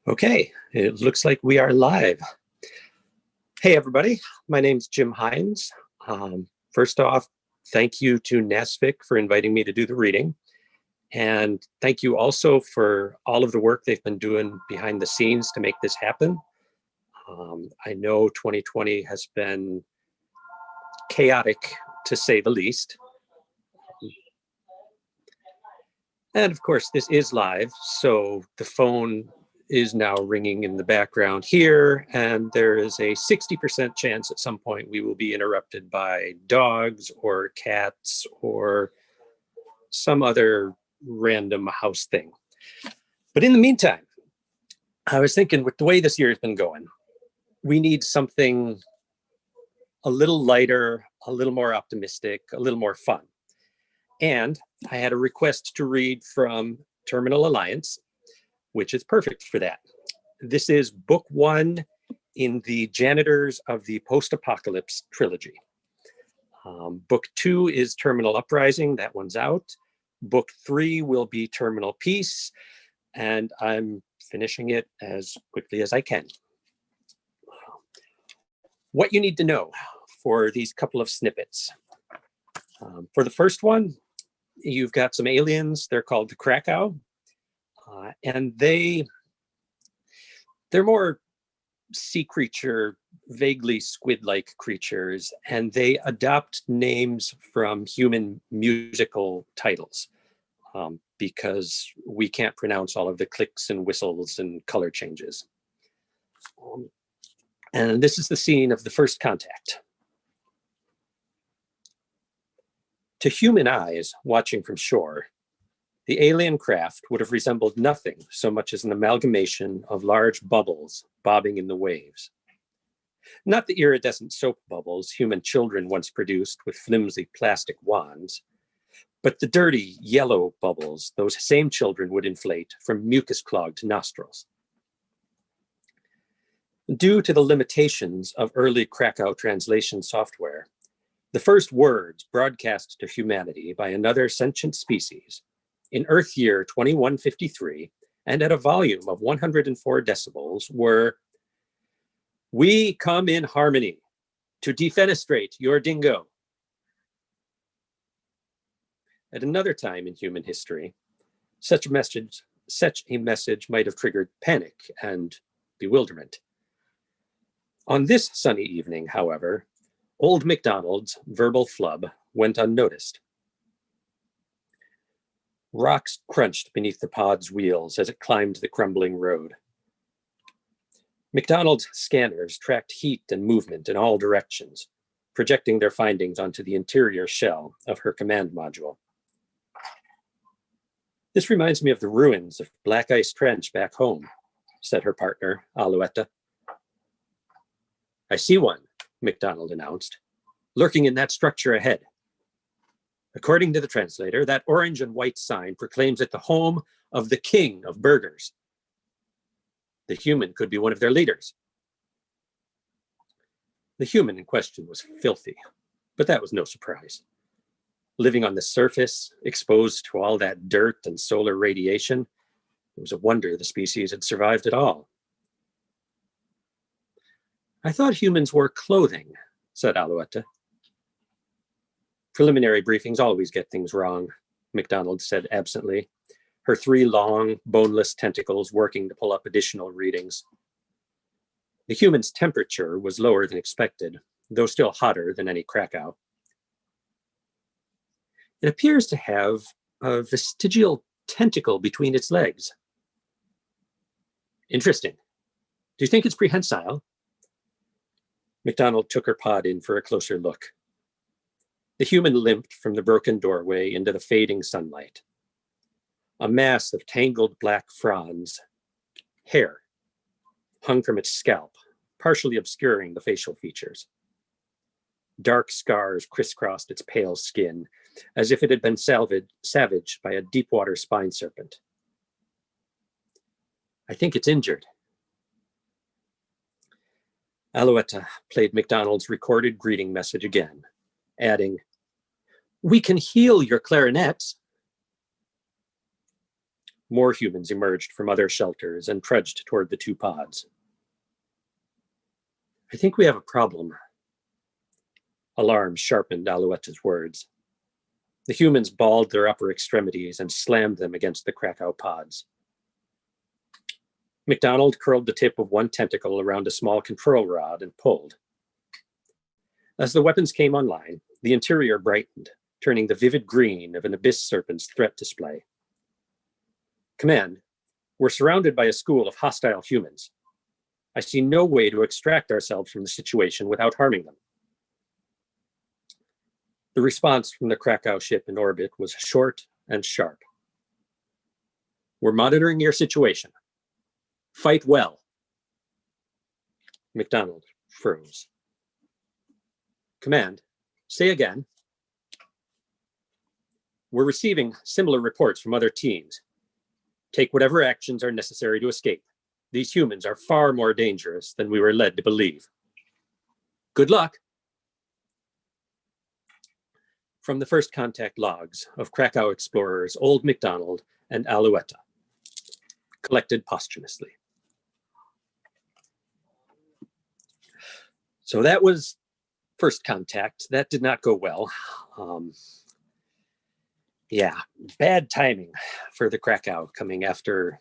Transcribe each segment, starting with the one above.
Okay, it looks like we are live. Hey, everybody. My name's Jim Hines. First off, thank you to NASFiC for inviting me to do the reading. And thank you also for all of the work they've been doing behind the scenes to make this happen. I know 2020 has been chaotic, to say the least. And of course, this is live, so the phone is now ringing in the background here, and there is a 60% chance at some point we will be interrupted by dogs or cats or some other random house thing. But in the meantime, I was thinking with the way this year has been going, we need something a little lighter, a little more optimistic, a little more fun. And I had a request to read from Terminal Alliance, which is perfect for that. This is book 1 in the Janitors of the Post-Apocalypse trilogy. Book 2 is Terminal Uprising, that one's out. Book 3 will be Terminal Peace, and I'm finishing it as quickly as I can. What you need to know for these couple of snippets. For the first one, you've got some aliens, they're called the Krakow. And they're more sea creature, vaguely squid-like creatures, and they adopt names from human musical titles because we can't pronounce all of the clicks and whistles and color changes. And this is the scene of the first contact. To human eyes watching from shore, the alien craft would have resembled nothing so much as an amalgamation of large bubbles bobbing in the waves. Not the iridescent soap bubbles human children once produced with flimsy plastic wands, but the dirty yellow bubbles those same children would inflate from mucus-clogged nostrils. Due to the limitations of early Krakow translation software, the first words broadcast to humanity by another sentient species in Earth year 2153, and at a volume of 104 decibels, were, "We come in harmony to defenestrate your dingo." At another time in human history, such a message might have triggered panic and bewilderment. On this sunny evening, however, Old MacDonald's verbal flub went unnoticed. Rocks crunched beneath the pod's wheels as it climbed the crumbling road. MacDonald's scanners tracked heat and movement in all directions, projecting their findings onto the interior shell of her command module. "This reminds me of the ruins of Black Ice Trench back home," said her partner, Alouetta. "I see one," MacDonald announced, "lurking in that structure ahead. According to the translator, that orange and white sign proclaims it the home of the king of burgers. The human could be one of their leaders." The human in question was filthy, but that was no surprise. Living on the surface, exposed to all that dirt and solar radiation, it was a wonder the species had survived at all. "I thought humans wore clothing," said Alouetta. "Preliminary briefings always get things wrong," MacDonald said absently, her 3 long, boneless tentacles working to pull up additional readings. The human's temperature was lower than expected, though still hotter than any Krakow. "It appears to have a vestigial tentacle between its legs." "Interesting. Do you think it's prehensile?" MacDonald took her pod in for a closer look. The human limped from the broken doorway into the fading sunlight. A mass of tangled black fronds, hair, hung from its scalp, partially obscuring the facial features. Dark scars crisscrossed its pale skin, as if it had been savaged by a deep-water spine serpent. "I think it's injured." Alouetta played MacDonald's recorded greeting message again, adding, "We can heal your clarinets." More humans emerged from other shelters and trudged toward the two pods. I think we have a problem. Alarm sharpened Alouetta's words. The humans balled their upper extremities and slammed them against the Krakow pods. MacDonald curled the tip of one tentacle around a small control rod and pulled. As the weapons came online, the interior brightened, turning the vivid green of an abyss serpent's threat display. Command, we're surrounded by a school of hostile humans. I see no way to extract ourselves from the situation without harming them. The response from the Krakow ship in orbit was short and sharp. We're monitoring your situation. Fight well. MacDonald froze. Command, say again. We're receiving similar reports from other teams. Take whatever actions are necessary to escape. These humans are far more dangerous than we were led to believe. Good luck. From the first contact logs of Krakow explorers Old MacDonald and Alouetta, collected posthumously. So that was first contact. That did not go well. Yeah, bad timing for the Krakow coming after,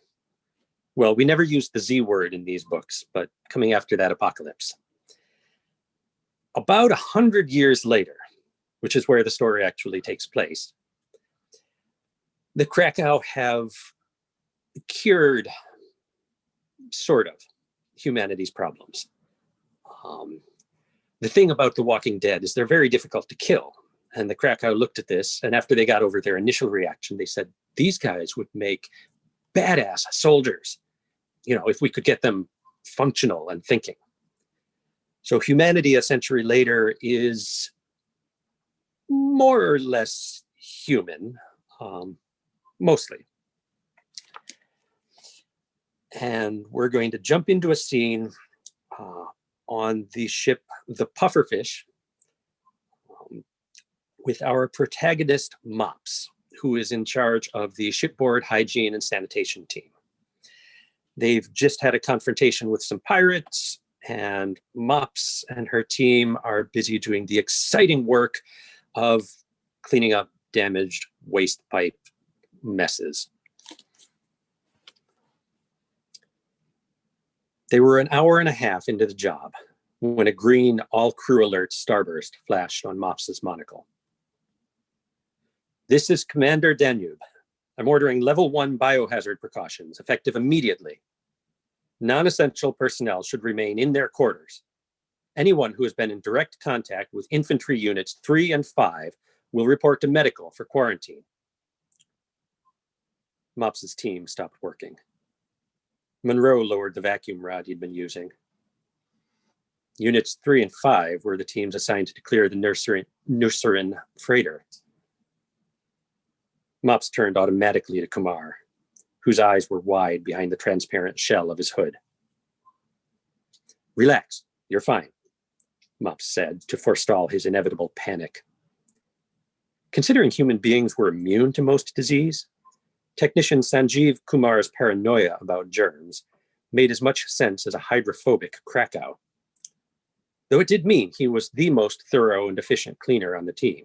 well, we never used the Z word in these books, but coming after that apocalypse. About 100 years later, which is where the story actually takes place, the Krakow have cured, sort of, humanity's problems. The thing about The Walking Dead is they're very difficult to kill. And the Krakow looked at this, and after they got over their initial reaction, they said, these guys would make badass soldiers, if we could get them functional and thinking. So humanity a century later is more or less human, mostly. And we're going to jump into a scene on the ship, the Pufferfish, with our protagonist, Mops, who is in charge of the shipboard hygiene and sanitation team. They've just had a confrontation with some pirates, and Mops and her team are busy doing the exciting work of cleaning up damaged waste pipe messes. They were an hour and a half into the job when a green all crew alert starburst flashed on Mops's monocle. This is Commander Danube. I'm ordering level 1 biohazard precautions, effective immediately. Non-essential personnel should remain in their quarters. Anyone who has been in direct contact with infantry units 3 and 5 will report to medical for quarantine. Mops's team stopped working. Monroe lowered the vacuum rod he'd been using. Units 3 and 5 were the teams assigned to clear the Nurserin freighter. Mops turned automatically to Kumar, whose eyes were wide behind the transparent shell of his hood. Relax, you're fine, Mops said to forestall his inevitable panic. Considering human beings were immune to most disease, technician Sanjeev Kumar's paranoia about germs made as much sense as a hydrophobic Krakow, though it did mean he was the most thorough and efficient cleaner on the team.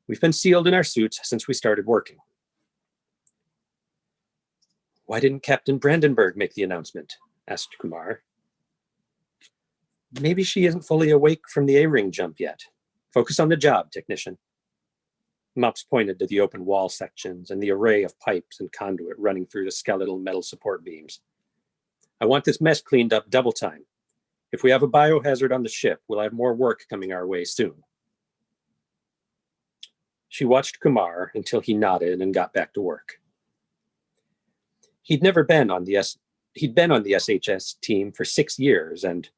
We've been sealed in our suits since we started working. Why didn't Captain Brandenburg make the announcement? Asked Kumar. Maybe she isn't fully awake from the A-ring jump yet. Focus on the job, technician. Mops pointed to the open wall sections and the array of pipes and conduit running through the skeletal metal support beams. I want this mess cleaned up double time. If we have a biohazard on the ship, we'll have more work coming our way soon. She watched Kumar until he nodded and got back to work. He'd been on the SHS team for 6 years, and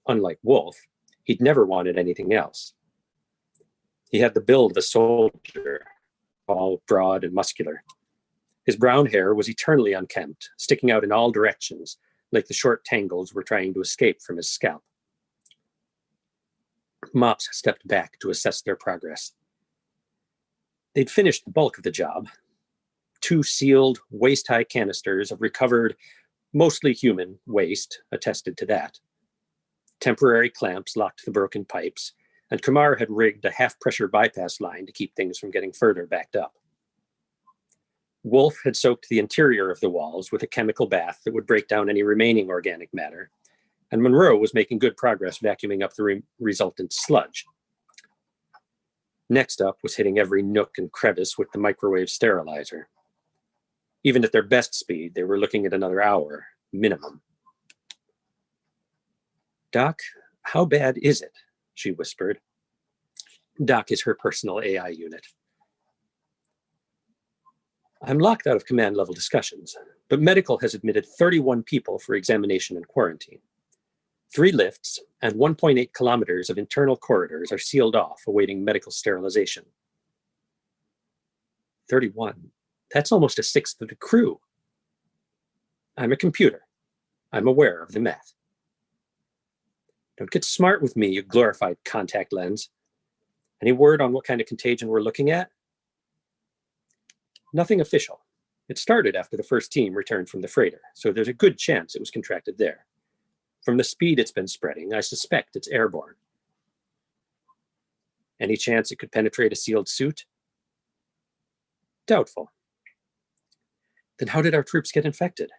unlike Wolf, he'd never wanted anything else. He had the build of a soldier, all broad and muscular. His brown hair was eternally unkempt, sticking out in all directions, like the short tangles were trying to escape from his scalp. Mops stepped back to assess their progress. They'd finished the bulk of the job. 2 sealed, waist-high canisters of recovered, mostly human waste attested to that. Temporary clamps locked the broken pipes, and Kumar had rigged a half-pressure bypass line to keep things from getting further backed up. Wolf had soaked the interior of the walls with a chemical bath that would break down any remaining organic matter, and Monroe was making good progress vacuuming up the resultant sludge. Next up was hitting every nook and crevice with the microwave sterilizer. Even at their best speed, they were looking at another hour, minimum. "Doc, how bad is it?" she whispered. Doc is her personal AI unit. "I'm locked out of command level discussions, but medical has admitted 31 people for examination and quarantine. 3 lifts and 1.8 kilometers of internal corridors are sealed off, awaiting medical sterilization." 31. That's almost a sixth of the crew. I'm a computer. I'm aware of the math. Don't get smart with me, you glorified contact lens. Any word on what kind of contagion we're looking at? Nothing official. It started after the first team returned from the freighter, so there's a good chance it was contracted there. From the speed it's been spreading, I suspect it's airborne. Any chance it could penetrate a sealed suit? Doubtful. Then how did our troops get infected?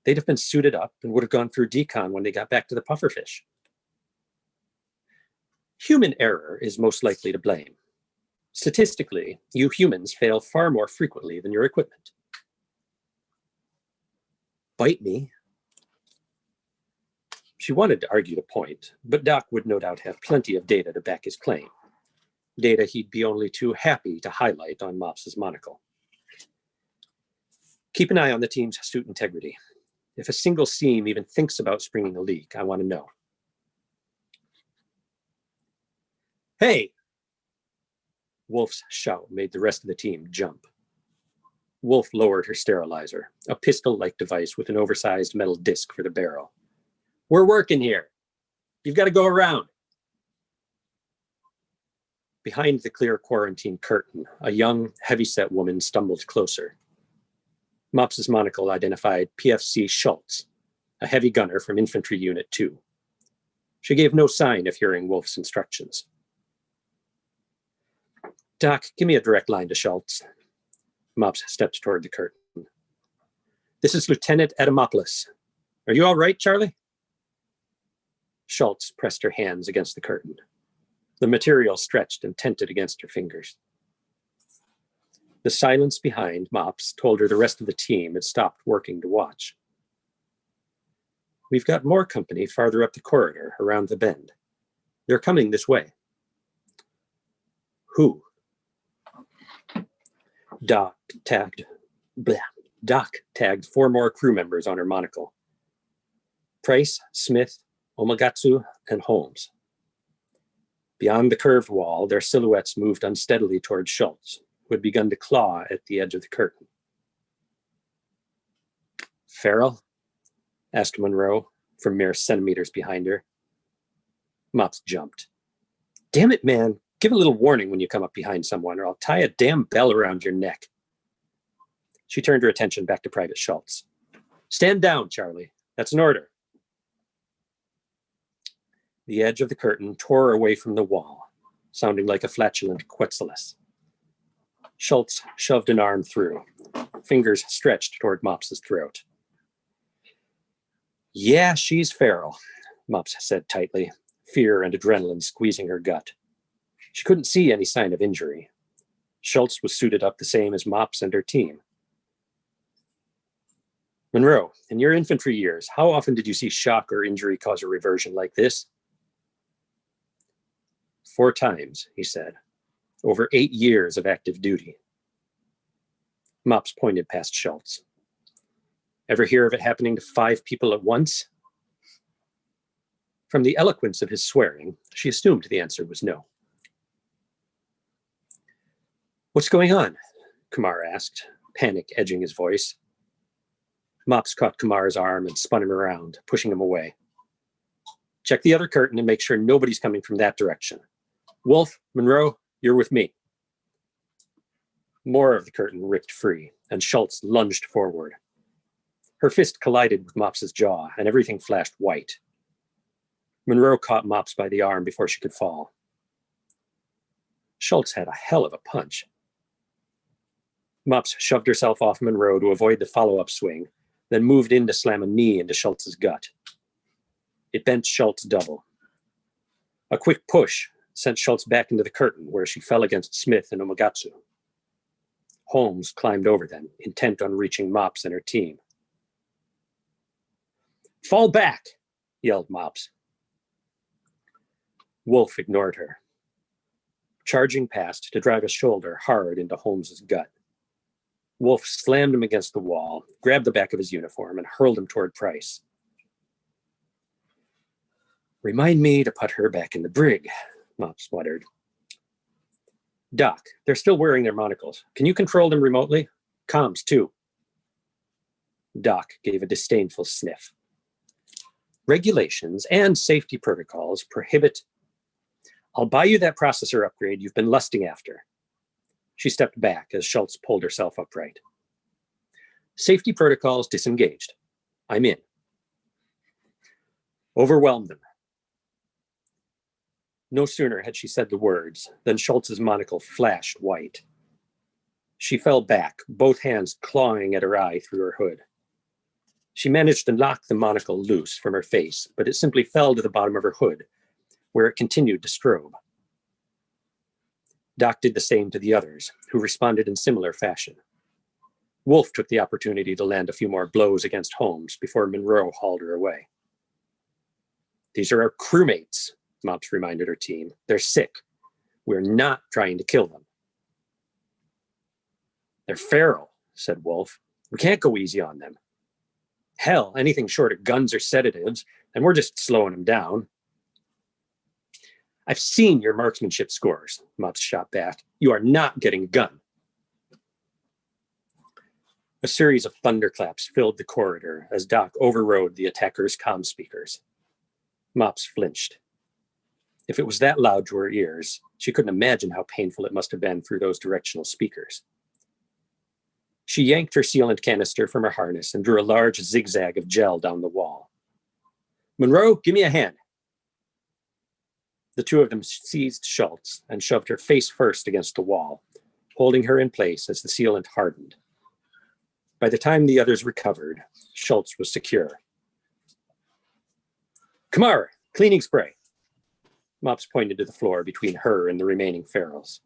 They'd have been suited up and would have gone through decon when they got back to the pufferfish. Human error is most likely to blame. Statistically, you humans fail far more frequently than your equipment. Bite me. She wanted to argue the point, but Doc would no doubt have plenty of data to back his claim. Data he'd be only too happy to highlight on Mops's monocle. Keep an eye on the team's suit integrity. If a single seam even thinks about springing a leak, I want to know. Hey! Wolf's shout made the rest of the team jump. Wolf lowered her sterilizer, a pistol-like device with an oversized metal disc for the barrel. We're working here. You've got to go around. Behind the clear quarantine curtain, a young, heavy-set woman stumbled closer. Mops's monocle identified PFC Schultz, a heavy gunner from Infantry Unit 2. She gave no sign of hearing Wolf's instructions. Doc, give me a direct line to Schultz. Mops stepped toward the curtain. This is Lieutenant Adamopoulos. Are you all right, Charlie? Schultz pressed her hands against the curtain. The material stretched and tented against her fingers. The silence behind Mops told her the rest of the team had stopped working to watch. We've got more company farther up the corridor, around the bend. They're coming this way. Who? Doc tagged 4 more crew members on her monocle. Price, Smith, Omagatsu, and Holmes. Beyond the curved wall, their silhouettes moved unsteadily toward Schultz, who had begun to claw at the edge of the curtain. Farrell? Asked Monroe, from mere centimeters behind her. Mops jumped. Damn it, man. Give a little warning when you come up behind someone, or I'll tie a damn bell around your neck. She turned her attention back to Private Schultz. Stand down, Charlie. That's an order. The edge of the curtain tore away from the wall, sounding like a flatulent quetzalus. Schultz shoved an arm through, fingers stretched toward Mops's throat. Yeah, she's Farrell, Mops said tightly, fear and adrenaline squeezing her gut. She couldn't see any sign of injury. Schultz was suited up the same as Mops and her team. Monroe, in your infantry years, how often did you see shock or injury cause a reversion like this? 4 times, he said, over 8 years of active duty. Mops pointed past Schultz. Ever hear of it happening to 5 people at once? From the eloquence of his swearing, she assumed the answer was no. What's going on? Kumar asked, panic edging his voice. Mops caught Kumar's arm and spun him around, pushing him away. Check the other curtain and make sure nobody's coming from that direction. Wolf, Monroe, you're with me. More of the curtain ripped free, and Schultz lunged forward. Her fist collided with Mops's jaw, and everything flashed white. Monroe caught Mops by the arm before she could fall. Schultz had a hell of a punch. Mops shoved herself off Monroe to avoid the follow-up swing, then moved in to slam a knee into Schultz's gut. It bent Schultz double. A quick push sent Schultz back into the curtain, where she fell against Smith and Umagatsu. Holmes climbed over them, intent on reaching Mops and her team. "Fall back," yelled Mops. Wolf ignored her, charging past to drive a shoulder hard into Holmes's gut. Wolf slammed him against the wall, grabbed the back of his uniform, and hurled him toward Price. "Remind me to put her back in the brig," Mops muttered. "Doc, they're still wearing their monocles. Can you control them remotely? Comms, too." Doc gave a disdainful sniff. "Regulations and safety protocols prohibit..." "I'll buy you that processor upgrade you've been lusting after." She stepped back as Schultz pulled herself upright. "Safety protocols disengaged. I'm in." "Overwhelm them." No sooner had she said the words than Schultz's monocle flashed white. She fell back, both hands clawing at her eye through her hood. She managed to knock the monocle loose from her face, but it simply fell to the bottom of her hood, where it continued to strobe. Doc did the same to the others, who responded in similar fashion. Wolf took the opportunity to land a few more blows against Holmes before Monroe hauled her away. "These are our crewmates," Mops reminded her team. "They're sick. We're not trying to kill them." "They're feral," said Wolf. "We can't go easy on them. Hell, anything short of guns or sedatives, and we're just slowing them down." "I've seen your marksmanship scores," Mops shot back. "You are not getting a gun." A series of thunderclaps filled the corridor as Doc overrode the attacker's comm speakers. Mops flinched. If it was that loud to her ears, she couldn't imagine how painful it must have been through those directional speakers. She yanked her sealant canister from her harness and drew a large zigzag of gel down the wall. "Monroe, give me a hand." The two of them seized Schultz and shoved her face first against the wall, holding her in place as the sealant hardened. By the time the others recovered, Schultz was secure. "Kamara, cleaning spray." Mops pointed to the floor between her and the remaining ferals.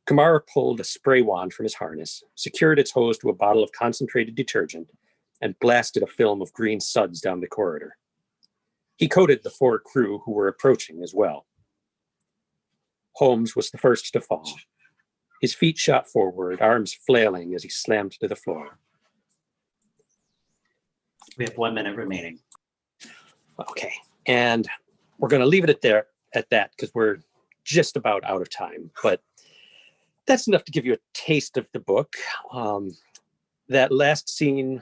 Kamara pulled a spray wand from his harness, secured its hose to a bottle of concentrated detergent, and blasted a film of green suds down the corridor. He coated the 4 crew who were approaching as well. Holmes was the first to fall. His feet shot forward, arms flailing as he slammed to the floor. We have 1 minute remaining. Okay, and we're going to leave it at that because we're just about out of time. But that's enough to give you a taste of the book. That last scene,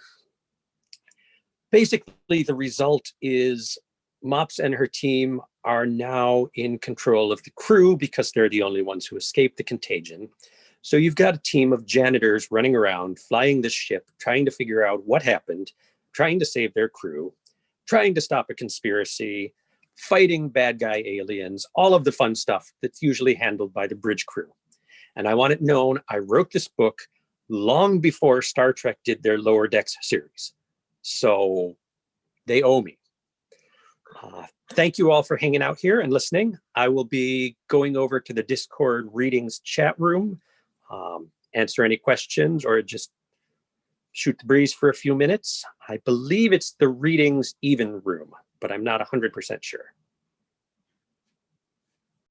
basically the result is Mops and her team are now in control of the crew because they're the only ones who escaped the contagion. So you've got a team of janitors running around, flying this ship, trying to figure out what happened, trying to save their crew, trying to stop a conspiracy, fighting bad guy aliens, all of the fun stuff that's usually handled by the bridge crew. And I want it known, I wrote this book long before Star Trek did their Lower Decks series. So they owe me. Thank you all for hanging out here and listening. I will be going over to the Discord readings chat room, answer any questions or just shoot the breeze for a few minutes. I believe it's the readings even room, but I'm not 100% sure.